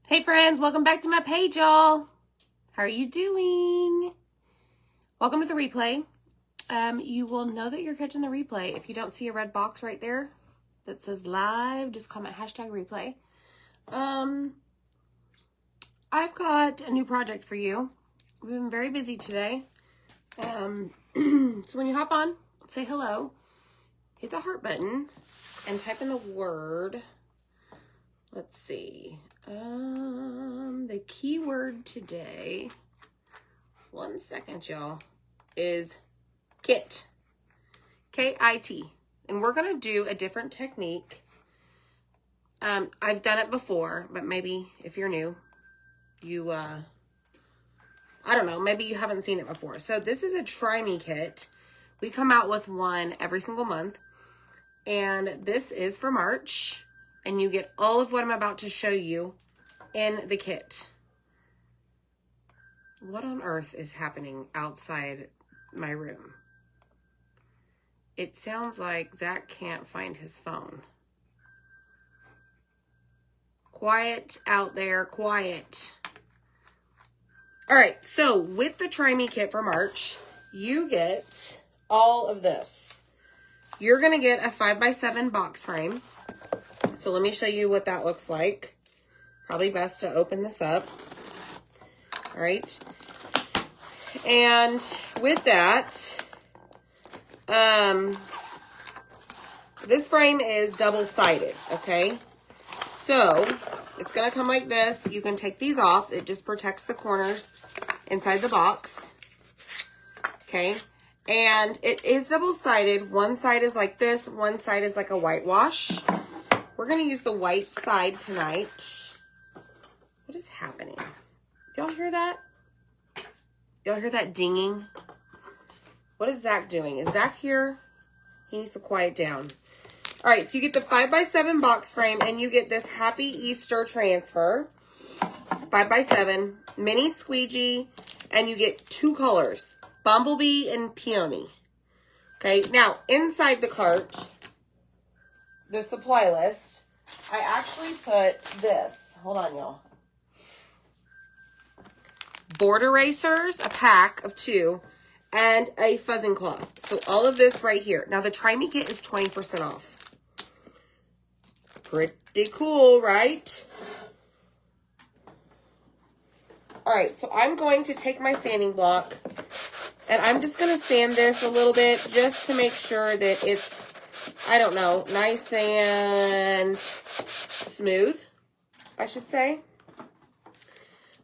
Hey friends, welcome back to my page, y'all. How are you doing? Welcome to the replay. You will know that you're catching the replay if you don't see a red box right there that says live. Just comment #replay. I've got a new project for you. We've been very busy today. So when you hop on, say hello, hit the heart button, and type in the word. Let's see. The keyword today, 1 second, y'all, is kit. K-I-T. And we're going to do a different technique. I've done it before, but maybe if you're new, you, I don't know, maybe you haven't seen it before. So this is a Try Me kit. We come out with one every single month. And this is for March. And you get all of what I'm about to show you in the kit. What on earth is happening outside my room? It sounds like Zach can't find his phone. Quiet out there, quiet. All right, so with the Try Me kit for March, you get all of this. You're going to get a 5x7 box frame. So let me show you what that looks like. Probably best to open this up. All right. And with that, this frame is double-sided, okay? So it's going to come like this. You can take these off. It just protects the corners inside the box. Okay. And it is double-sided. One side is like this. One side is like a whitewash. We're going to use the white side tonight. What is happening? Do y'all hear that? Y'all hear that dinging? What is Zach doing? Is Zach here? He needs to quiet down. All right, so you get the 5x7 box frame, and you get this Happy Easter transfer. 5x7, mini squeegee, and you get 2 colors, Bumblebee and Peony. Okay, now inside the cart, the supply list, I actually put this. Hold on, y'all. Board erasers, a pack of 2, and a fuzzing cloth. So all of this right here. Now the Try Me kit is 20% off. Pretty cool, right? All right, so I'm going to take my sanding block, and I'm just going to sand this a little bit just to make sure that it's, I don't know, nice and smooth, I should say.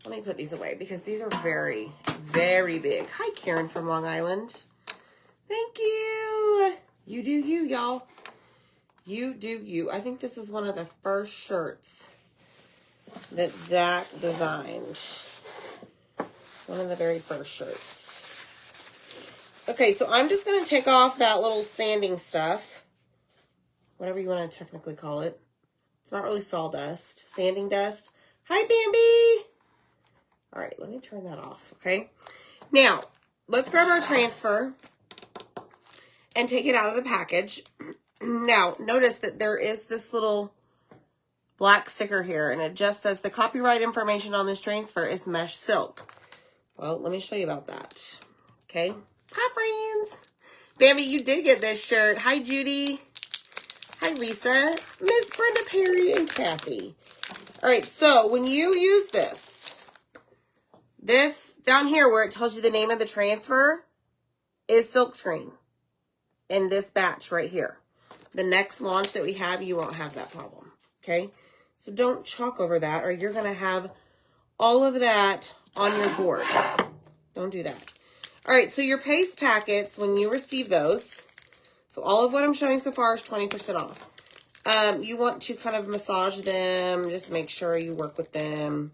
Let me put these away because these are very, very big. Hi, Karen from Long Island. Thank you. You do you, y'all. You do you. I think this is one of the first shirts that Zach designed. One of the very first shirts. Okay, so I'm just going to take off that little sanding stuff. Whatever you want to technically call it. It's not really sawdust. Sanding dust. Hi, Bambi. All right, let me turn that off, okay? Now, let's grab our transfer and take it out of the package. Now, notice that there is this little black sticker here, and it just says the copyright information on this transfer is mesh silk. Well, let me show you about that, okay? Hi, friends. Bambi, you did get this shirt. Hi, Judy. Hi, Lisa. Miss Brenda Perry and Kathy. All right, so when you use this down here where it tells you the name of the transfer is silkscreen in this batch right here. The next launch that we have, you won't have that problem, okay? So don't chalk over that or you're going to have all of that on your board. Don't do that. All right, so your paste packets, when you receive those, so all of what I'm showing so far is 20% off. You want to kind of massage them, just make sure you work with them.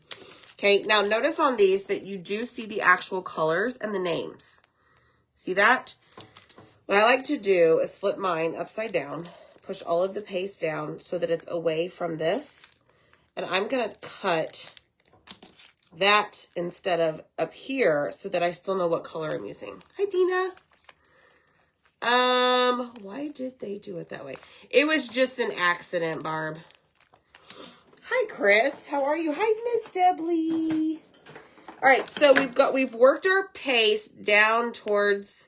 Okay, now notice on these that you do see the actual colors and the names. See that? What I like to do is flip mine upside down, push all of the paste down so that it's away from this. And I'm going to cut that instead of up here so that I still know what color I'm using. Hi, Dina. Why did they do it that way? It was just an accident, Barb. Hi, Chris. How are you? Hi, Miss Debly. All right, so we've worked our paste down towards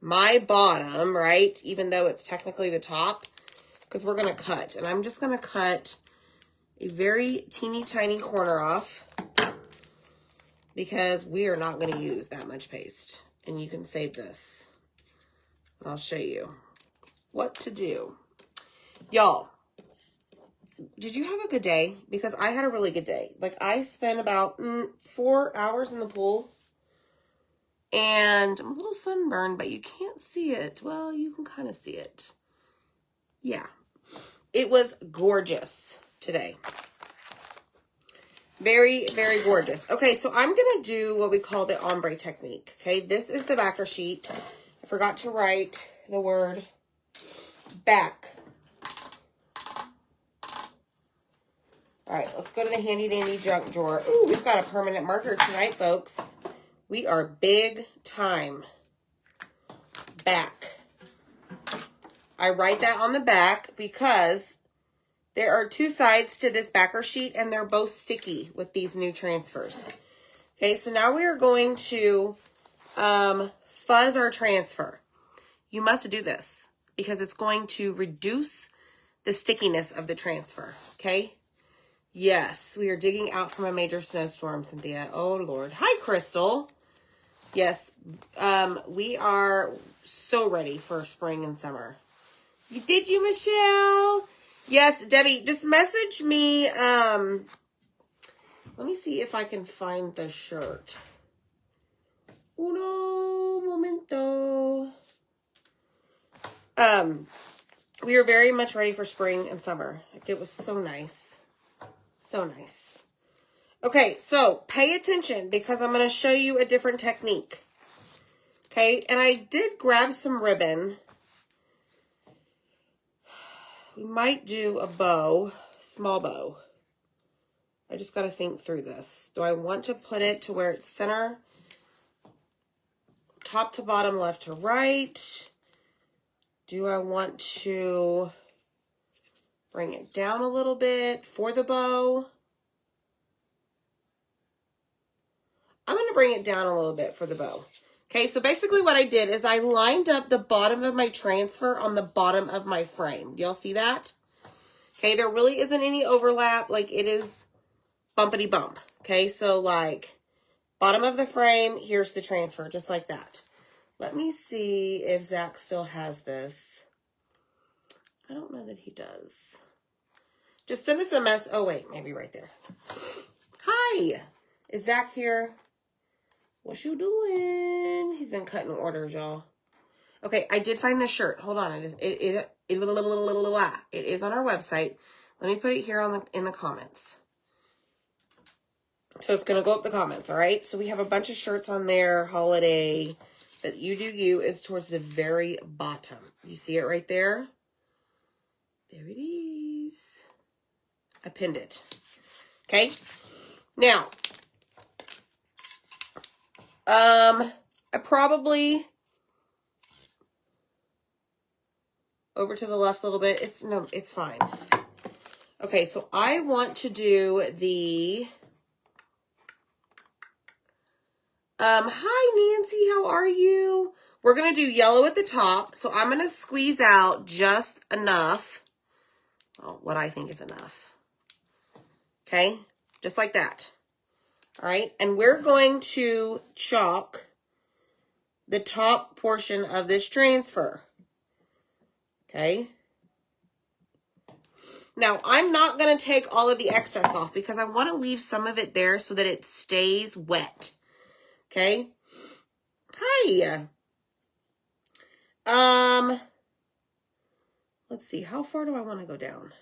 my bottom, right? Even though it's technically the top, because we're going to cut. And I'm just going to cut a very teeny tiny corner off because we are not going to use that much paste. And you can save this. I'll show you what to do. Y'all, did you have a good day? Because I had a really good day. Like, I spent about 4 hours in the pool. And I'm a little sunburned, but you can't see it. Well, you can kind of see it. Yeah. It was gorgeous today. Very, very gorgeous. Okay, so I'm going to do what we call the ombre technique. Okay, this is the backer sheet. I forgot to write the word back. All right, let's go to the handy dandy junk drawer. Ooh, we've got a permanent marker tonight, folks. We are big time. Back. I write that on the back because there are 2 sides to this backer sheet and they're both sticky with these new transfers. Okay, so now we are going to fuzz our transfer. You must do this because it's going to reduce the stickiness of the transfer, okay? Yes, we are digging out from a major snowstorm, Cynthia. Oh, Lord. Hi, Crystal. Yes, we are so ready for spring and summer. Did you, Michelle? Yes, Debbie, just message me. Let me see if I can find the shirt. Uno momento. We are very much ready for spring and summer. Like, it was so nice. So nice. Okay, so pay attention because I'm going to show you a different technique. Okay, and I did grab some ribbon. We might do a bow, small bow. I just got to think through this. Do I want to put it to where it's center, top to bottom, left to right? Do I want to bring it down a little bit for the bow? I'm going to bring it down a little bit for the bow. Okay, so basically what I did is I lined up the bottom of my transfer on the bottom of my frame. Y'all see that? Okay, there really isn't any overlap. Like, it is bumpity bump. Okay, so like bottom of the frame, here's the transfer, just like that. Let me see if Zach still has this. I don't know that he does. Just send us a mess. Oh, wait, maybe right there. Hi, is Zach here? What you doing? He's been cutting orders, y'all. Okay, I did find this shirt. Hold on, it is on our website. Let me put it here in the comments. So it's gonna go up the comments, all right? So we have a bunch of shirts on there. Holiday, but You Do You is towards the very bottom. You see it right there? There it is. I pinned it. Okay. Now, I probably over to the left a little bit. It's fine. Okay, so I want to do the hi Nancy, how are you? We're gonna do yellow at the top, so I'm gonna squeeze out just enough. Oh, what I think is enough. Okay, just like that. All right, and we're going to chalk the top portion of this transfer. Okay. Now, I'm not going to take all of the excess off because I want to leave some of it there so that it stays wet. Okay. Hi. Let's see. How far do I want to go down?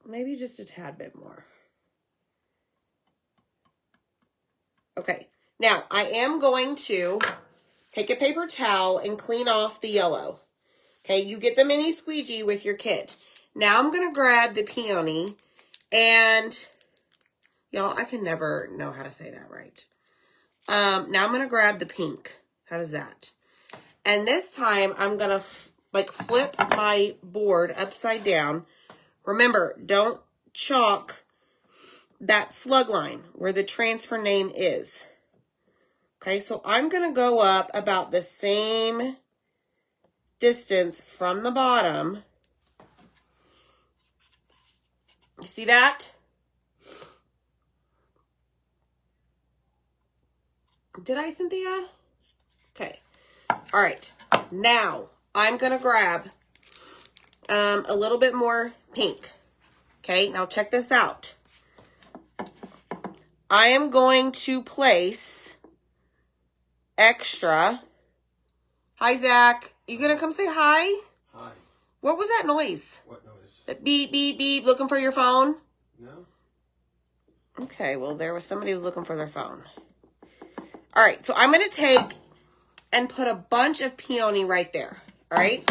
Maybe just a tad bit more. Okay. Now, I am going to take a paper towel and clean off the yellow. Okay, you get the mini squeegee with your kit. Now I'm going to grab the peony and, y'all, I can never know how to say that right. Now I'm going to grab the pink. How does that? And this time I'm going to like flip my board upside down. Remember, don't chalk that slug line where the transfer name is. Okay, so I'm going to go up about the same distance from the bottom. You see that? Did I, Cynthia? Okay. All right. Now, I'm going to grab a little bit more pink. Okay, now check this out. I am going to place extra. Hi, Zach. You going to come say hi? Hi. What was that noise? What noise? Beep, beep, beep. Looking for your phone? No. Okay, well, there was somebody who was looking for their phone. All right, so I'm going to take and put a bunch of peony right there. All right?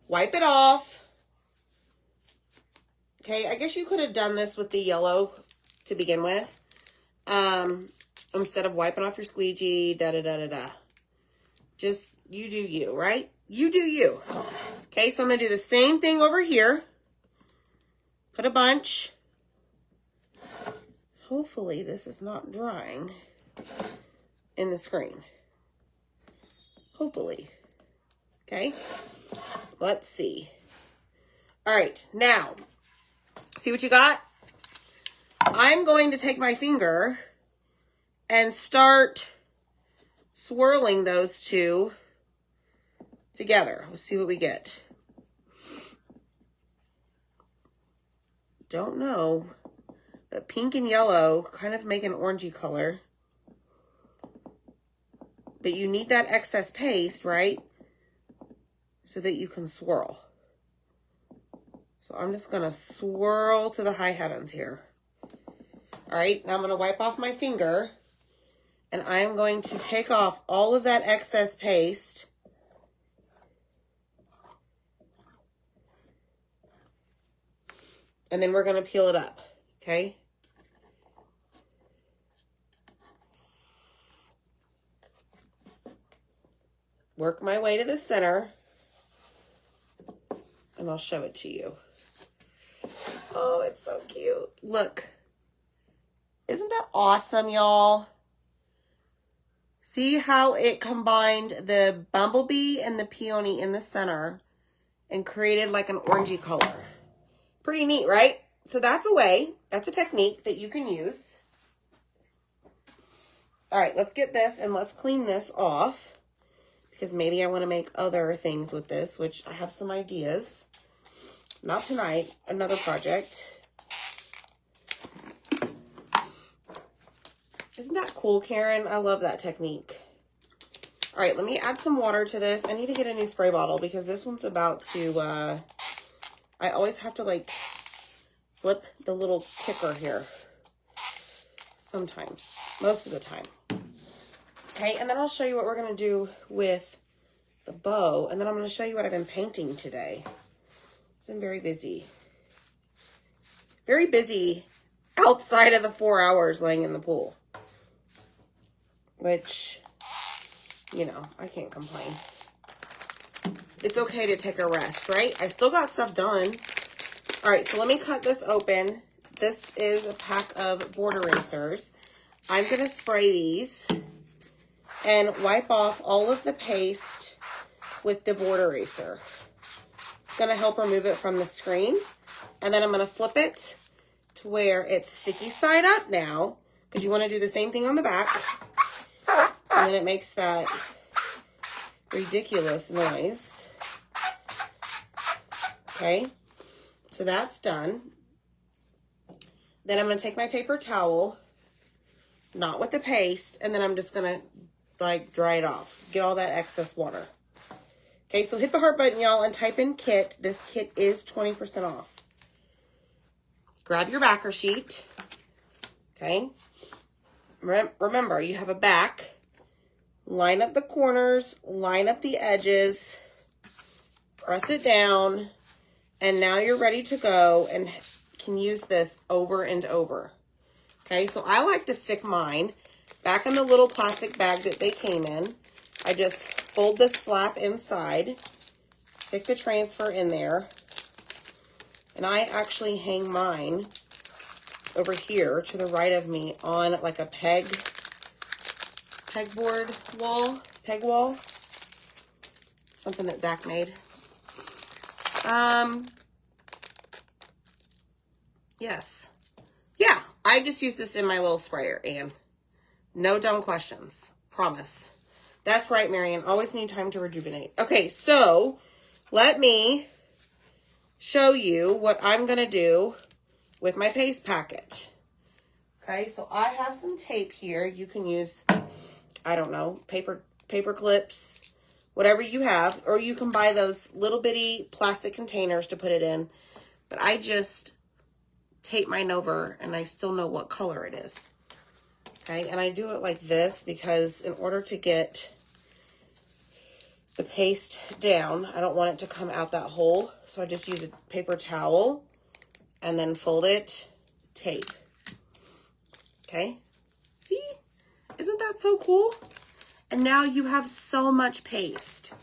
Wipe it off. Okay, I guess you could have done this with the yellow to begin with. Instead of wiping off your squeegee, da-da-da-da-da. Just, you do you, right? You do you. Okay, so I'm going to do the same thing over here. Put a bunch. Hopefully this is not drying in the screen. Hopefully. Okay, let's see. All right, now, see what you got? I'm going to take my finger and start swirling those two together. Let's see what we get. Don't know, but pink and yellow kind of make an orangey color. But you need that excess paste, right? So that you can swirl. So I'm just going to swirl to the high heavens here. All right, now I'm going to wipe off my finger. And I'm going to take off all of that excess paste. And then we're going to peel it up, okay? Work my way to the center. And I'll show it to you. Oh, it's so cute. Look. Isn't that awesome, y'all? See how it combined the bumblebee and the peony in the center and created like an orangey color. Pretty neat, right? So that's a way, that's a technique that you can use. All right, let's get this and let's clean this off because maybe I want to make other things with this, which I have some ideas. Not tonight, another project. Isn't that cool, Karen? I love that technique. All right, let me add some water to this. I need to get a new spray bottle because this one's about to, I always have to like flip the little kicker here. Sometimes, most of the time. Okay, and then I'll show you what we're gonna do with the bow. And then I'm gonna show you what I've been painting today. I've been very busy. Very busy outside of the 4 hours laying in the pool. Which, you know, I can't complain. It's okay to take a rest, right? I still got stuff done. All right, so let me cut this open. This is a pack of board erasers. I'm going to spray these and wipe off all of the paste with the board eraser. It's going to help remove it from the screen. And then I'm going to flip it to where it's sticky side up now, because you want to do the same thing on the back. And then it makes that ridiculous noise. Okay, so that's done. Then I'm going to take my paper towel, not with the paste, and then I'm just going to like dry it off. Get all that excess water. Okay, so hit the heart button, y'all, and type in kit. This kit is 20% off. Grab your backer sheet. Okay. Remember, you have a back. Line up the corners, line up the edges, press it down, and now you're ready to go and can use this over and over. Okay, so I like to stick mine back in the little plastic bag that they came in. I just fold this flap inside, stick the transfer in there. And I actually hang mine over here to the right of me on like a peg wall. Something that Zach made. Yes. Yeah, I just use this in my little sprayer, and no dumb questions. Promise. That's right, Marion. Always need time to rejuvenate. Okay, so let me show you what I'm going to do with my paste packet. Okay, so I have some tape here. You can use, I don't know, paper clips, whatever you have, or you can buy those little bitty plastic containers to put it in. But I just tape mine over, and I still know what color it is. Okay, and I do it like this because in order to get the paste down, I don't want it to come out that hole. So I just use a paper towel and then fold it, tape. Okay, see? Isn't that so cool? And now you have so much paste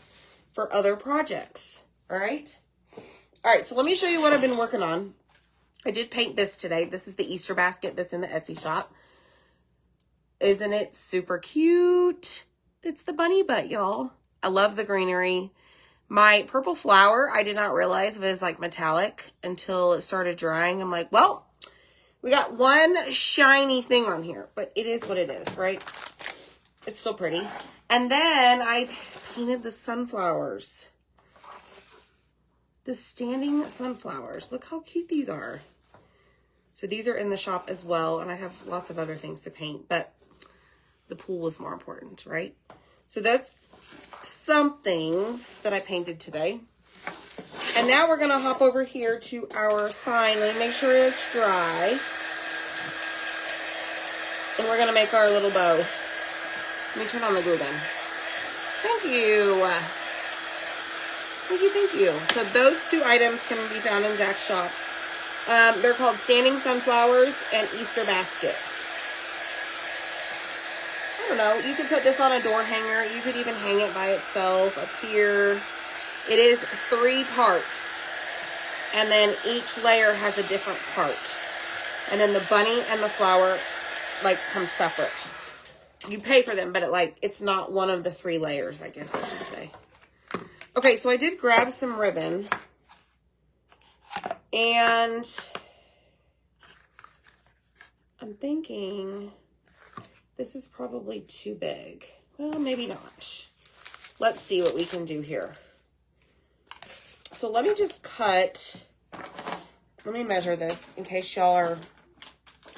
for other projects, all right? All right, so let me show you what I've been working on. I did paint this today. This is the Easter basket that's in the Etsy shop. Isn't it super cute? It's the bunny butt, y'all. I love the greenery. My purple flower, I did not realize was like metallic until it started drying. I'm like, well, we got one shiny thing on here, but it is what it is, right? It's still pretty. And then I painted the sunflowers. The standing sunflowers. Look how cute these are. So these are in the shop as well, and I have lots of other things to paint, but the pool was more important, right? So that's some things that I painted today. And now we're gonna hop over here to our sign. Let me make sure it's dry. And we're gonna make our little bow. Let me turn on the glue gun. Thank you. Thank you. So those two items can be found in Zach's shop. They're called Standing Sunflowers and Easter Basket. I don't know. You could put this on a door hanger. You could even hang it by itself up here. It is 3 parts. And then each layer has a different part. And then the bunny and the flower like come separate. You pay for them, but it's not one of the 3 layers, I guess I should say. Okay, so I did grab some ribbon. And I'm thinking this is probably too big. Well, maybe not. Let's see what we can do here. So let me just cut. Let me measure this in case y'all are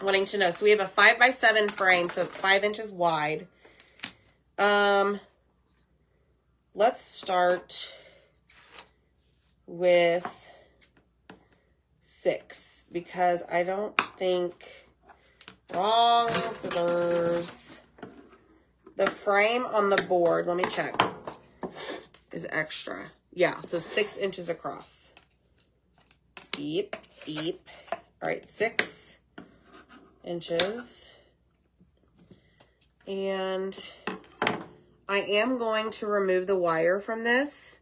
wanting to know. So we have a 5x7 frame, so it's 5 inches wide. Let's start with 6 because I don't think, wrong scissors. The frame on the board, let me check, is extra. Yeah, so 6 inches across. Yep. All right, 6 inches. And I am going to remove the wire from this.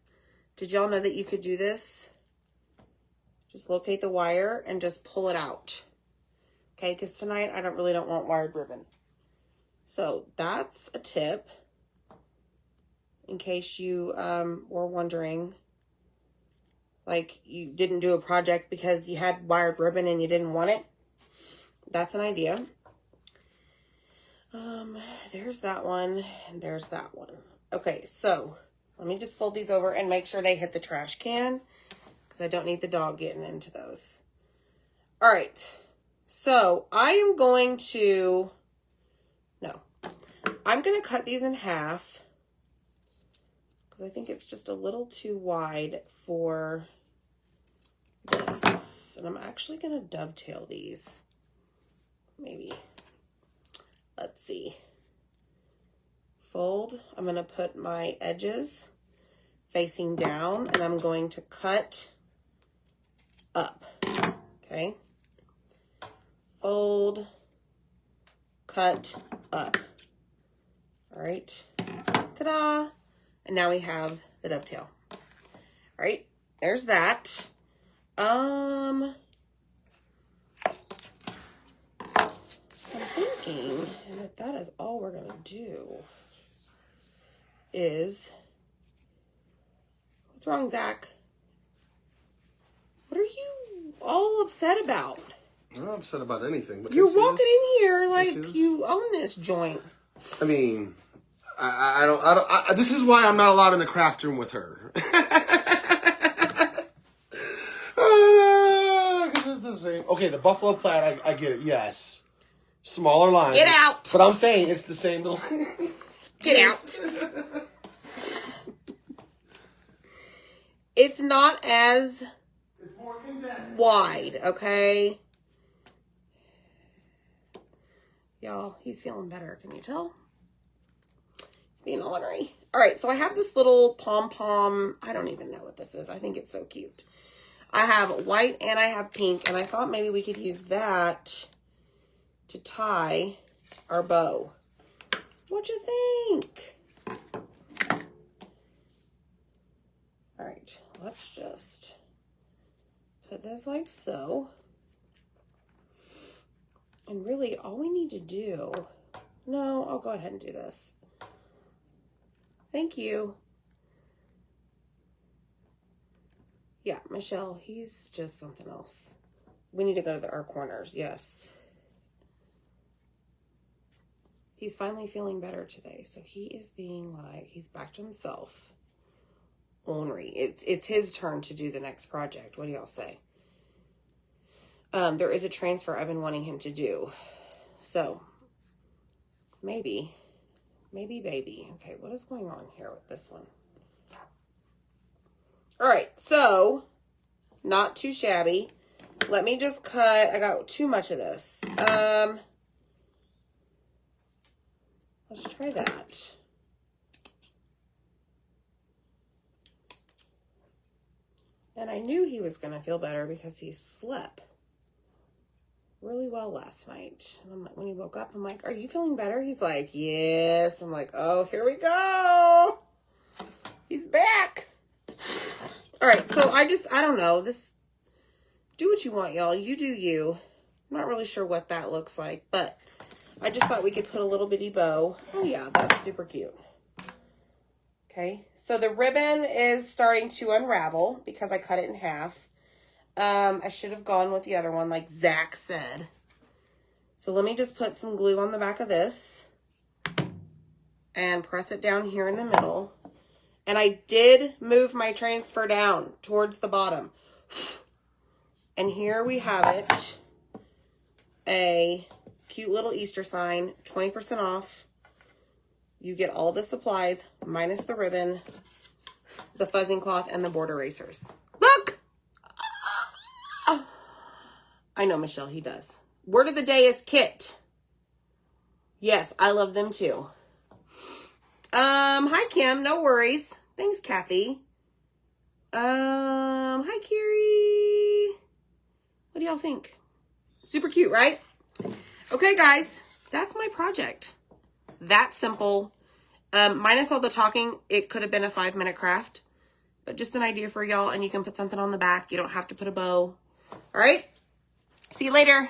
Did y'all know that you could do this? Just locate the wire and just pull it out. Okay, because tonight I really don't want wired ribbon. So that's a tip in case you were wondering, like you didn't do a project because you had wired ribbon and you didn't want it. That's an idea. There's that one and there's that one. Okay, so let me just fold these over and make sure they hit the trash can because I don't need the dog getting into those. All right, so I'm going to cut these in half because I think it's just a little too wide for this. And I'm actually going to dovetail these. Maybe. Let's see. Fold. I'm going to put my edges facing down and I'm going to cut up. Okay. Fold. Cut up. All right. Ta-da! And now we have the dovetail. right, there's that. I'm thinking that is all we're gonna do is, what's wrong, Zach? What are you all upset about? I'm not upset about anything. But you're walking in here like you own this joint. I mean, I don't. This is why I'm not allowed in the craft room with her. Because it's the same. Okay, the buffalo plaid, I get it. Yes, smaller line. Get out. But I'm saying it's the same little. Get out. It's not as wide, okay? Y'all, he's feeling better. Can you tell? He's being ornery. All right, so I have this little pom-pom. I don't even know what this is. I think it's so cute. I have white and I have pink, and I thought maybe we could use that to tie our bow. What you think? All right, let's just put this like so. And really, all we need to do... No, I'll go ahead and do this. Thank you. Yeah, Michelle, he's just something else. We need to go to our corners, yes. He's finally feeling better today, so he is being like, he's back to himself. Ornery. It's his turn to do the next project. What do y'all say? There is a transfer I've been wanting him to do. So, maybe baby. Okay, what is going on here with this one? All right, so, not too shabby. Let me just cut. I got too much of this. Let's try that. And I knew he was going to feel better because he slept really well last night. And I'm like, when he woke up, I'm like, are you feeling better? He's like, yes. I'm like, oh, here we go. He's back. All right, so I don't know. Do what you want, y'all. You do you. I'm not really sure what that looks like, but I just thought we could put a little bitty bow. Oh, yeah, that's super cute. Okay, so the ribbon is starting to unravel because I cut it in half. I should have gone with the other one like Zach said. So let me just put some glue on the back of this and press it down here in the middle. And I did move my transfer down towards the bottom. And here we have it. A cute little Easter sign, 20% off. You get all the supplies minus the ribbon, the fuzzing cloth, and the board erasers. Look! I know, Michelle, he does. Word of the day is Kit. Yes, I love them too. Hi, Kim. No worries. Thanks, Kathy. Hi, Carrie. What do y'all think? Super cute, right? Okay, guys. That's my project. That simple. Minus all the talking, it could have been a 5-minute craft. But just an idea for y'all, and you can put something on the back. You don't have to put a bow. All right? See you later.